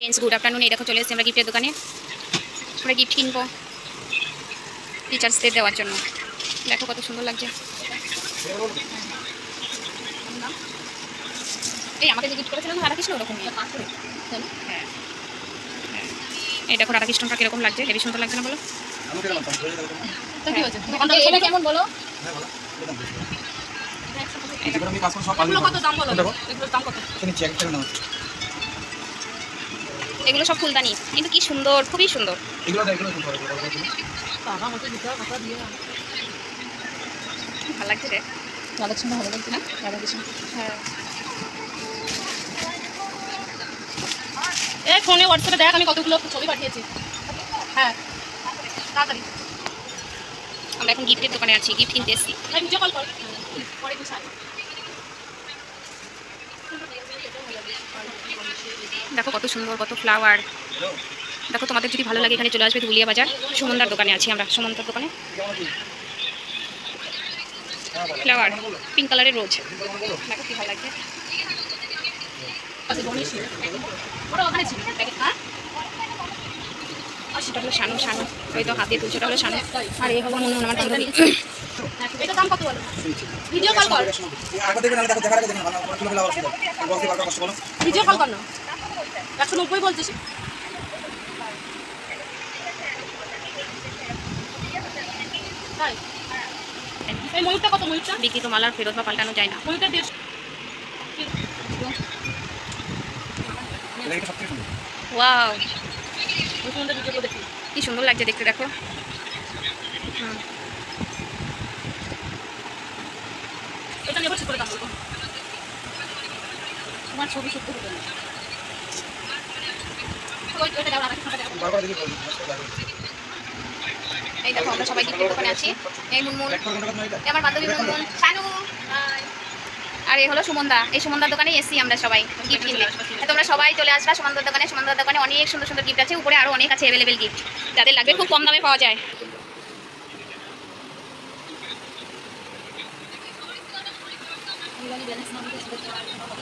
Friends good afternoon. এই দেখো চলে এসেছি আমরা গিফটের দোকানে। আমরা গিফট কিনবো টিচার্সদের দেওয়ার জন্য। দেখো কত সুন্দর লাগছে। এই আমাকে যে গিফট করেছিলাম রাধাকৃষ্ণ ওরকম হ্যাঁ, এই দেখো রাধাকৃষ্ণটা কিরকম লাগছে, হেভি সুন্দর লাগছে না বলো? কেমন বলো? এগুলো সব ফুলদানি, কিন্তু কি সুন্দর, খুবই সুন্দর। ভালো লাগছে রে, রাধাকৃষ্ণ ভালো লাগছে না? রাধাকৃষ্ণ হ্যাঁ। এই ফোনে হোয়াটসঅ্যাপে দেখ আমি কতগুলো ছবি পাঠিয়েছি। হ্যাঁ তাড়াতাড়ি। আমরা এখন গিফটের দোকানে আছি, গিফট কিনতে এসেছি। ভিডিও কল কর। দেখো কত সুন্দর, কত ফ্লাওয়ার। দেখো তোমাদের যদি ভালো লাগে এখানে চলে আসবে ধুলিয়া বাজার। সুমনদার দোকানে আছি আমরা, সুমনদার দোকানে। ফ্লাওয়ার পিঙ্ক কালারের রোজ, দেখো কি ভালো লাগছে। সেটা হলো শানু, শানু ওই তো হাতে তুলছে, ওটা হলো শানু। আর এই হলো মনে আমার বান্ধবী। এটা দাম কত বলো? ভিডিও কল কর, ভিডিও কল কর না। 190 বলছিস। এই ময়ূরটা কত? ময়ূরটা বিক্রি তো মালার ফেরত বা পাল্টানো যায় না। ময়ূরটা বেশ ওয়াও, কি সুন্দর লাগছে দেখতে, দেখো। এটা নিয়ে বসে করে দাম বলবো। তোমার ছবি সত্যি হবে না। এই দেখো আমরা সবাই গিফটের দোকানে আছি। এই মুনমুন, আমার বান্ধবী মুনমুন, শানু, আর এই হলো সুমনদা। এই সুমনদার দোকানে এসছি আমরা সবাই গিফট কিনতে। তোমরা সবাই চলে আসবা সুমনদার দোকানে। সুমনদার দোকানে অনেক সুন্দর সুন্দর গিফট আছে, উপরে আরো অনেক আছে অ্যাভেলেবেল গিফট, যাদের লাগবে খুব কম দামে পাওয়া যায়।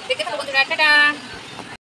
দেখতে থাকো বন্ধুরা, টাটা।